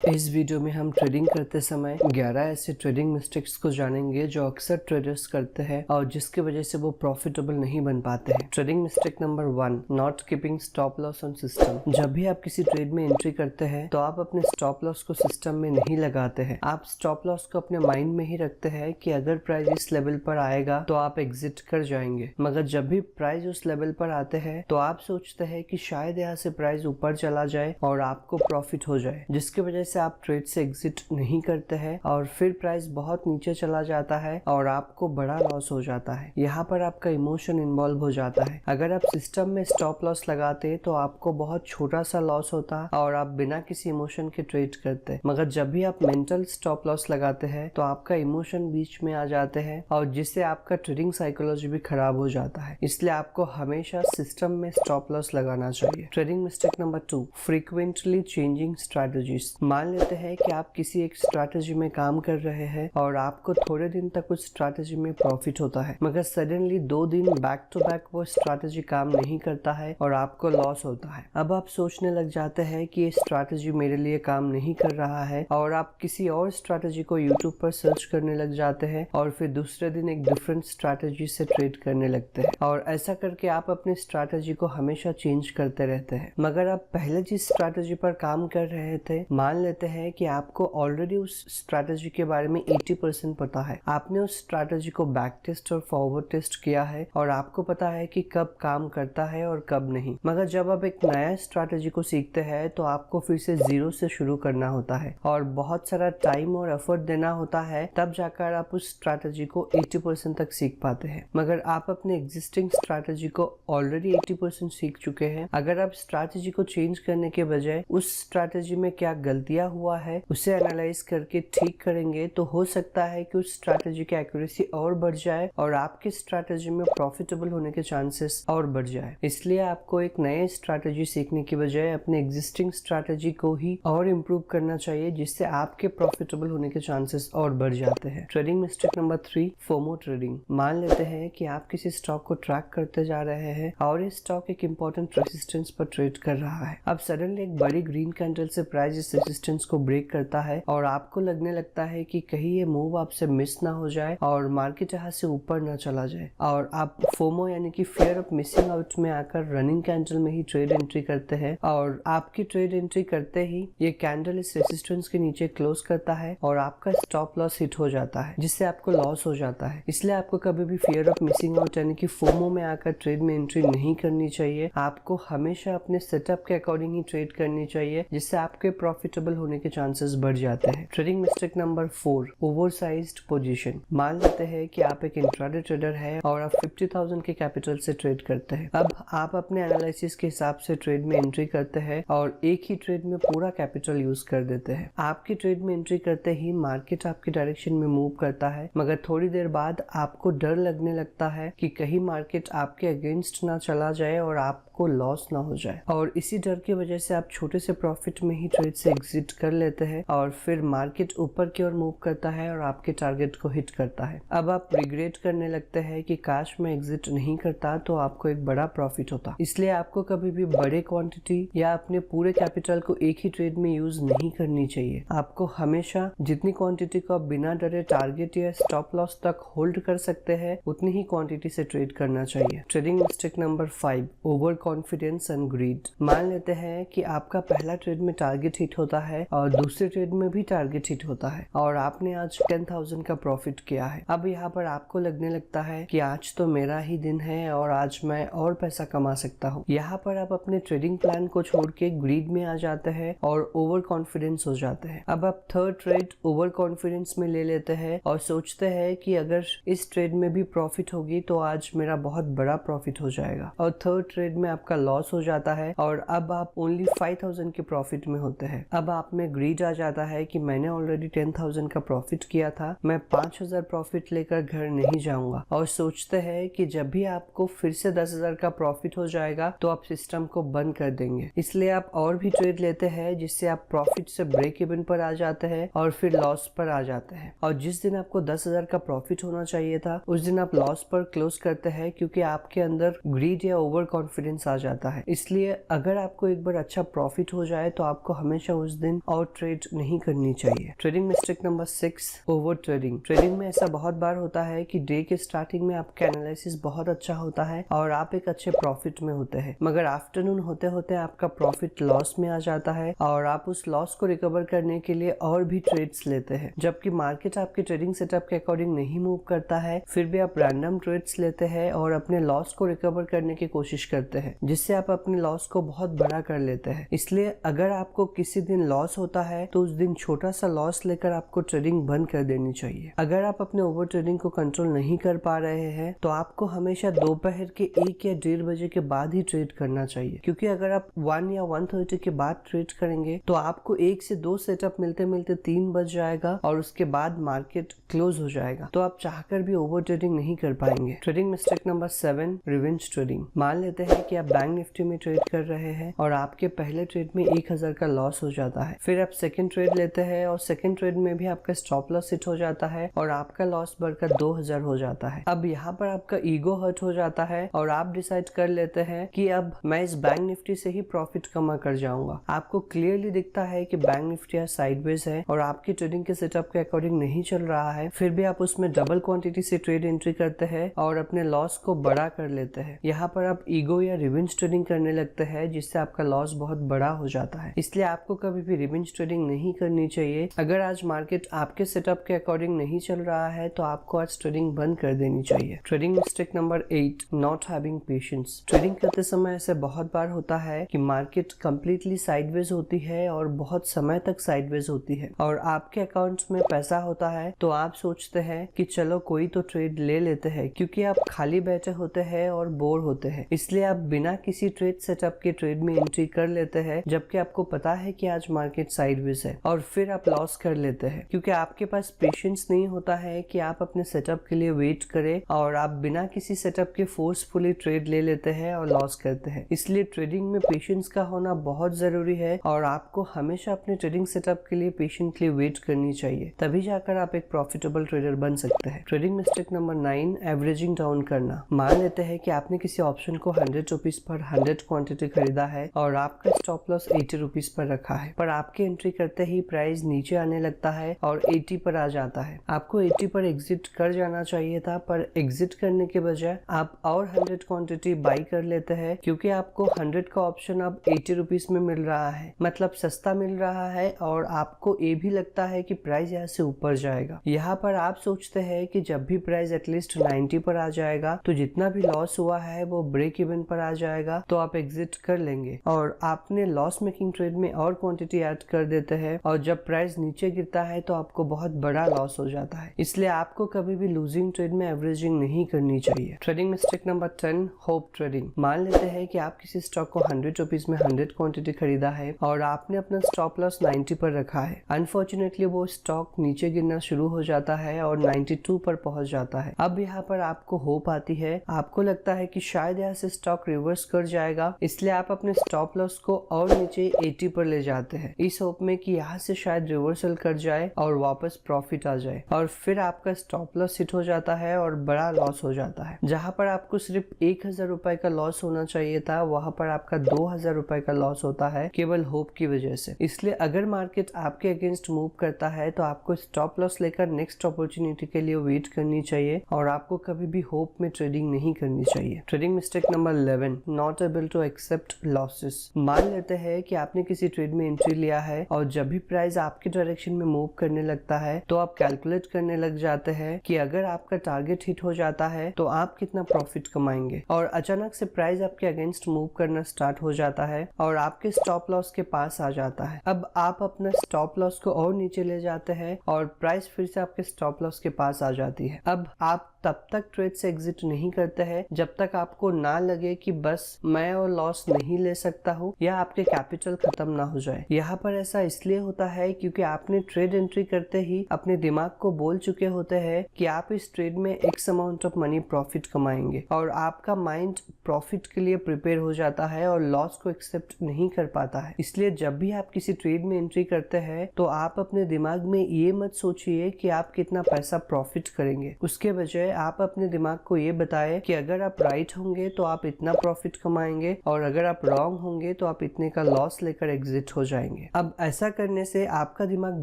इस वीडियो में हम ट्रेडिंग करते समय 11 ऐसे ट्रेडिंग मिस्टेक्स को जानेंगे जो अक्सर ट्रेडर्स करते हैं और जिसकी वजह से वो प्रॉफिटेबल नहीं बन पाते हैं। Trading mistake number 1, not keeping stop loss on system. जब भी आप किसी ट्रेड में एंट्री करते हैं तो आप अपने स्टॉप लॉस को सिस्टम में नहीं लगाते हैं। आप स्टॉप लॉस को अपने माइंड में ही रखते हैं कि अगर प्राइस इस लेवल पर आएगा तो आप एग्जिट कर जाएंगे, मगर जब भी प्राइस उस लेवल पर आते हैं तो आप सोचते हैं कि शायद यहाँ से प्राइस ऊपर चला जाए और आपको प्रॉफिट हो जाए, जिसकी वजह से आप ट्रेड से एग्जिट नहीं करते हैं और फिर प्राइस बहुत नीचे चला जाता है और आपको बड़ा लॉस हो जाता है। यहाँ पर आपका इमोशन इन्वॉल्व हो जाता है। अगर आप सिस्टम में स्टॉप लॉस लगाते तो आपको बहुत छोटा सा लॉस होता और आप बिना किसी इमोशन के ट्रेड करते, मगर जब भी आप मेंटल स्टॉप लॉस लगाते हैं तो आपका इमोशन बीच में आ जाते हैं और जिससे आपका ट्रेडिंग साइकोलॉजी भी खराब हो जाता है। इसलिए आपको हमेशा सिस्टम में स्टॉप लॉस लगाना चाहिए। Trading mistake number 2, frequently changing strategies. मान लेते हैं कि आप किसी एक स्ट्रैटेजी में काम कर रहे हैं और आपको थोड़े दिन तक उस स्ट्रैटेजी में प्रॉफिट होता है, मगर सडनली 2 दिन बैक टू बैक वो स्ट्रैटेजी काम नहीं करता है और आपको लॉस होता है। अब आप सोचने लग जाते हैं कि ये स्ट्रैटेजी मेरे लिए काम नहीं कर रहा है और आप किसी और स्ट्रैटेजी को यूट्यूब पर सर्च करने लग जाते हैं और फिर दूसरे दिन एक डिफरेंट स्ट्रैटेजी से ट्रेड करने लगते हैं और ऐसा करके आप अपने स्ट्रैटेजी को हमेशा चेंज करते रहते हैं। मगर आप पहले जिस स्ट्रैटेजी पर काम कर रहे थे, मान लेते हैं कि आपको ऑलरेडी उस स्ट्रैटेजी के बारे में 80% पता है। आपने उस स्ट्रैटेजी को बैक टेस्ट और फॉरवर्ड टेस्ट किया है और आपको पता है कि कब काम करता है और कब नहीं, मगर जब आप एक नया स्ट्रैटेजी को सीखते हैं तो आपको फिर से जीरो से शुरू करना होता है और बहुत सारा टाइम और एफर्ट देना होता है, तब जाकर आप उस स्ट्रैटेजी को 80% तक सीख पाते हैं। मगर आप अपने एग्जिस्टिंग स्ट्रैटेजी को ऑलरेडी 80% सीख चुके हैं। अगर आप स्ट्रैटेजी को चेंज करने के बजाय उस स्ट्रैटेजी में क्या गलतियां हुआ है उसे एनालाइज करके ठीक करेंगे तो हो सकता है कि उस स्ट्रैटेजी की एक्यूरेसी और बढ़ जाए और आपकी स्ट्रैटेजी में प्रॉफिटेबल होने के चांसेस और बढ़ जाए। इसलिए आपको एक नए स्ट्रैटेजी सीखने की बजाय अपने एग्जिस्टिंग स्ट्रैटेजी को ही और इम्प्रूव करना चाहिए, जिससे आपके प्रॉफिटेबल होने के चांसेस और बढ़ जाते हैं। Trading mistake number 3, FOMO trading. मान लेते हैं कि आप किसी स्टॉक को ट्रैक करते जा रहे हैं और ये स्टॉक एक इंपॉर्टेंट रेजिस्टेंस पर ट्रेड कर रहा है। अब सडनली एक बड़ी ग्रीन कैंडल से प्राइस इस रेजिस्टेंस को ब्रेक करता है और आपको लगने लगता है कि कहीं ये मूव आपसे मिस ना हो जाए और मार्केट यहाँ से ऊपर ना चला जाए और आप फोमो यानी कि फियर ऑफ मिसिंग आउट में आकर रनिंग कैंडल में ही ट्रेड एंट्री करते हैं और आपकी ट्रेड एंट्री करते ही ये कैंडल इस रेजिस्टेंस के नीचे क्लोज करता है और आपका स्टॉप लॉस हिट हो जाता है, जिससे आपको लॉस हो जाता है। इसलिए आपको कभी भी फियर ऑफ मिसिंग आउट यानी कि फोमो में आकर ट्रेड में एंट्री नहीं करनी चाहिए। आपको हमेशा अपने सेटअप के अकॉर्डिंग ही ट्रेड करनी चाहिए, जिससे आपके प्रॉफिटेबल होने के चांसेस बढ़ जाते हैं। Trading mistake number 4, oversized position. मान लेते हैं कि आप एक इंट्राडे ट्रेडर है और आप 50,000 के कैपिटल से ट्रेड करते हैं। अब आप अपने एनालिसिस के हिसाब से ट्रेड में एंट्री करते हैं और एक ही ट्रेड में पूरा कैपिटल यूज कर देते हैं। आपकी ट्रेड में एंट्री करते ही मार्केट आपकी डायरेक्शन में मूव करता है, मगर थोड़ी देर बाद आपको डर लगने लगता है कि कहीं मार्केट आपके अगेंस्ट ना चला जाए और आपको लॉस ना हो जाए, और इसी डर की वजह से आप छोटे से प्रॉफिट में ही ट्रेड से एग्जिट कर लेते हैं और फिर मार्केट ऊपर की ओर मूव करता है और आपके टारगेट को हिट करता है। अब आप रिग्रेट करने लगते हैं कि काश मैं एग्जिट नहीं करता तो आपको एक बड़ा प्रॉफिट होता। इसलिए आपको कभी भी बड़े क्वांटिटी या अपने पूरे कैपिटल को एक ही ट्रेड में यूज नहीं करनी चाहिए। आपको हमेशा जितनी क्वांटिटी को आप बिना डरे टारगेट या स्टॉप लॉस तक होल्ड कर सकते हैं उतनी ही क्वांटिटी से ट्रेड करना चाहिए। Trading mistake number 5, over confidence and greed. मान लेते हैं कि आपका पहला ट्रेड में टारगेट हिट होता है और दूसरे ट्रेड में भी टारगेट हिट होता है और आपने आज 10,000 का प्रॉफिट किया है। अब यहाँ पर आपको लगने लगता है कि आज तो मेरा ही दिन है और आज मैं और पैसा कमा सकता हूँ। यहाँ पर आप अपने ट्रेडिंग प्लान को छोड़ के ग्रीड में आ जाते हैं और ओवर कॉन्फिडेंस हो जाते हैं। अब आप थर्ड ट्रेड ओवर कॉन्फिडेंस में ले लेते हैं और सोचते हैं कि अगर इस ट्रेड में भी प्रॉफिट होगी तो आज मेरा बहुत बड़ा प्रॉफिट हो जाएगा, और थर्ड ट्रेड में आपका लॉस हो जाता है और अब आप ओनली 5,000 के प्रॉफिट में होते हैं। अब आप में ग्रीड आ जाता है कि मैंने ऑलरेडी 10,000 का प्रॉफिट किया था, मैं 5,000 प्रॉफिट लेकर घर नहीं जाऊंगा, और सोचते हैं कि जब भी आपको फिर से 10,000 का प्रॉफिट हो जाएगा तो आप सिस्टम को बंद कर देंगे। इसलिए आप और भी ट्रेड लेते हैं, जिससे आप प्रॉफिट से ब्रेक इवन पर आ जाते हैं और फिर लॉस पर आ जाते हैं, और जिस दिन आपको 10,000 का प्रॉफिट होना चाहिए था उस दिन आप लॉस पर क्लोज करते हैं, क्योंकि आपके अंदर ग्रीड या ओवर कॉन्फिडेंस आ जाता है। इसलिए अगर आपको एक बार अच्छा प्रॉफिट हो जाए तो आपको हमेशा उस दिन और ट्रेड नहीं करनी चाहिए। Trading mistake number 6, over trading. Trading में ऐसा बहुत बार होता है कि डे के स्टार्टिंग में आपका एनालिसिस बहुत अच्छा होता है और आप एक अच्छे प्रॉफिट में होते हैं, मगर आफ्टरनून होते होते आपका प्रॉफिट लॉस में आ जाता है और आप उस लॉस को रिकवर करने के लिए और भी ट्रेड्स लेते हैं। जबकि मार्केट आपके ट्रेडिंग सेटअप के अकॉर्डिंग नहीं मूव करता है, फिर भी आप रैंडम ट्रेड्स लेते हैं और अपने लॉस को रिकवर करने की कोशिश करते हैं, जिससे आप अपने लॉस को बहुत बड़ा कर लेते हैं। इसलिए अगर आपको किसी दिन लॉस होता है तो उस दिन छोटा सा लॉस लेकर आपको ट्रेडिंग बंद कर देनी चाहिए। अगर आप अपने ओवर ट्रेडिंग को कंट्रोल नहीं कर पा रहे हैं तो आपको हमेशा दोपहर के 1 या 1:30 बजे के बाद ही ट्रेड करना चाहिए, क्योंकि अगर आप 1 या 1:30 के बाद ट्रेड करेंगे तो आपको 1 से 2 सेटअप मिलते मिलते 3 बज जाएगा और उसके बाद मार्केट क्लोज हो जाएगा, तो आप चाहकर भी ओवर ट्रेडिंग नहीं कर पाएंगे। Trading mistake number 7, revenge trading. मान लेते हैं कि आप बैंक निफ्टी में ट्रेड कर रहे हैं और आपके पहले ट्रेड में 1000 का लॉस हो जाता है। फिर आप सेकंड ट्रेड लेते हैं और सेकंड ट्रेड में भी आपका स्टॉप लॉस हिट हो जाता है और आपका लॉस बढ़कर 2000 हो जाता है। अब यहाँ पर आपका ईगो हर्ट हो जाता है और आप डिसाइड कर लेते हैं कि अब मैं इस बैंक निफ्टी से ही प्रॉफिट कमा कर जाऊंगा। आपको क्लियरली दिखता है कि बैंक निफ्टी साइडवेज है और आपकी ट्रेडिंग के सेटअप के अकॉर्डिंग नहीं चल रहा है, फिर भी आप उसमें डबल क्वांटिटी से ट्रेड एंट्री करते हैं और अपने लॉस को बड़ा कर लेते हैं। यहाँ पर आप ईगो या रिवेंज ट्रेडिंग करने लगते हैं, जिससे आपका लॉस बहुत बड़ा हो जाता है। इसलिए आपको कभी भी रिवेंज ट्रेडिंग नहीं करनी चाहिए। अगर आज मार्केट आपके सेटअप के अकॉर्डिंग नहीं चल रहा है तो आपको आज ट्रेडिंग बंद कर देनी चाहिए। Trading mistake number 8, not having patience. Trading करते समय ऐसे बहुत बार होता है कि मार्केट कंप्लीटली साइडवेज होती है और बहुत समय तक साइडवेज होती है और आपके अकाउंट्स में पैसा होता है, तो आप सोचते हैं कि चलो कोई तो ट्रेड ले लेते हैं, क्योंकि आप खाली बैठे होते हैं और बोर होते हैं। इसलिए आप बिना किसी ट्रेड सेटअप के ट्रेड में एंट्री कर लेते हैं, जबकि आपको पता है कि आज मार्केट साइडवेज है, और फिर आप लॉस कर लेते हैं, क्योंकि आपके पास पेशेंस नहीं होता है कि आप अपने सेटअप के लिए वेट करें और आप बिना किसी सेटअप के फोर्सफुली ट्रेड ले लेते हैं और लॉस करते हैं। इसलिए ट्रेडिंग में पेशेंस का होना बहुत जरूरी है और आपको हमेशा अपने ट्रेडिंग सेटअप के लिए पेशेंटली वेट करनी चाहिए, तभी जाकर आप एक प्रॉफिटेबल ट्रेडर बन सकते हैं। Trading mistake number 9, averaging down करना। मान लेते हैं कि आपने किसी ऑप्शन को 100 रुपीज पर 100 क्वांटिटी खरीदा है और आपका स्टॉप लॉस 80 रुपीज पर रखा है, पर आपके एंट्री करते ही प्राइस नीचे आने लगता है और 80 पर आ जाता है। आपको 80 पर एग्जिट कर जाना चाहिए था, पर एग्जिट करने के बजाय आप और 100 क्वांटिटी बाई कर लेते हैं, क्योंकि आपको 100 का ऑप्शन अब 80 रुपीज में मिल रहा है, मतलब सस्ता मिल रहा है और आपको ये भी लगता है कि प्राइस यहाँ से ऊपर जाएगा। यहाँ पर आप सोचते हैं कि जब भी प्राइस एटलीस्ट 90 पर आ जाएगा तो जितना भी लॉस हुआ है वो ब्रेक इवन पर आ जाएगा, तो आप एग्जिट कर लेंगे और आपने लॉस मेकिंग ट्रेड में और क्वांटिटी ऐड कर देते हैं और जब प्राइस नीचे गिरता है तो आपको बहुत बड़ा लॉस हो जाता है। इसलिए आपको कभी भी लूजिंग ट्रेड में एवरेजिंग नहीं करनी चाहिए। Trading mistake number 10, hope trading. मान लेते हैं कि आप किसी स्टॉक को 100 रुपीज में 100 क्वांटिटी खरीदा है और आपने अपना स्टॉप लॉस 90 पर रखा है। अनफॉर्चुनेटली वो स्टॉक नीचे गिरना शुरू हो जाता है और 92 पर पहुंच जाता है। अब यहाँ पर आपको होप आती है, आपको लगता है कि शायद यहाँ से स्टॉक रिवर्स कर जाएगा, इसलिए आप अपने स्टॉप लॉस को और नीचे 80 पर ले जाते हैं, इस होप में कि यहाँ से शायद रिवर्सल कर जाए और वापस प्रॉफिट आ जाए, और फिर आपका स्टॉप लॉस हिट हो जाता है और बड़ा लॉस हो जाता है। जहाँ पर आपको सिर्फ 1000 रुपए का लॉस होना चाहिए था, वहाँ पर आपका 2000 रुपए का लॉस होता है केवल होप की वजह से। इसलिए अगर मार्केट आपके अगेंस्ट मूव करता है तो आपको स्टॉप लॉस लेकर नेक्स्ट अपॉर्चुनिटी के लिए वेट करनी चाहिए और आपको कभी भी होप में ट्रेडिंग नहीं करनी चाहिए। Trading mistake number 11, not able to accept losses. मान लेते हैं कि आपने किसी ट्रेड में एंट्री लिया है और जब भी प्राइस आपके डायरेक्शन में मूव करने लगता है तो आप कैलकुलेट करने लग जाते हैं कि अगर आपका टारगेट हिट हो जाता है तो आप कितना प्रॉफिट कमाएंगे, और अचानक से प्राइस आपके अगेंस्ट मूव करना स्टार्ट हो जाता है और आपके स्टॉप लॉस के पास आ जाता है। अब आप अपना स्टॉप लॉस को और नीचे ले जाते हैं और प्राइस फिर से आपके स्टॉप लॉस के पास आ जाती है। अब आप तब तक ट्रेड से एग्जिट नहीं करते हैं जब तक आपको ना लगे कि बस मैं और लॉस नहीं ले सकता हूँ या आपके कैपिटल खत्म ना हो जाए। यहाँ पर ऐसा इसलिए होता है क्योंकि आपने ट्रेड एंट्री करते ही अपने दिमाग को बोल चुके होते हैं कि आप इस ट्रेड में x amount of money profit कमाएंगे, और आपका माइंड प्रॉफिट के लिए प्रिपेयर हो जाता है और लॉस को एक्सेप्ट नहीं कर पाता है। इसलिए जब भी आप किसी ट्रेड में एंट्री करते हैं तो आप अपने दिमाग में ये मत सोचिए कि आप कितना पैसा प्रॉफिट करेंगे, उसके बजाय आप अपने दिमाग को ये बताएं कि अगर आप राइट होंगे तो आप इतना प्रॉफिट कमाएंगे और अगर आप रॉन्ग होंगे तो आप इतने का लॉस लेकर एग्जिट हो जाएंगे। जाएंगे। अब ऐसा करने से आपका दिमाग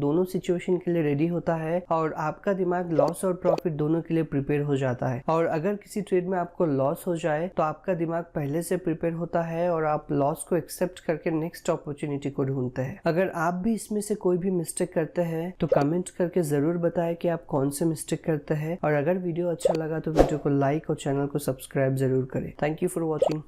दोनों सिचुएशन के लिए रेडी होता है और आपका दिमाग लॉस और प्रॉफिट दोनों के लिए प्रिपेयर हो जाता है। और अगर किसी ट्रेड में आपको लॉस हो जाए तो आपका दिमाग पहले से प्रिपेयर होता है और आप लॉस को एक्सेप्ट करके नेक्स्ट अपॉर्चुनिटी को ढूंढते हैं। अगर आप भी इसमें से कोई भी मिस्टेक करते हैं तो कमेंट करके जरूर बताएं कि आप कौन से मिस्टेक करते हैं। और अगर वीडियो अच्छा लगा तो वीडियो को लाइक और चैनल को सब्सक्राइब जरूर करें। Thank you for watching.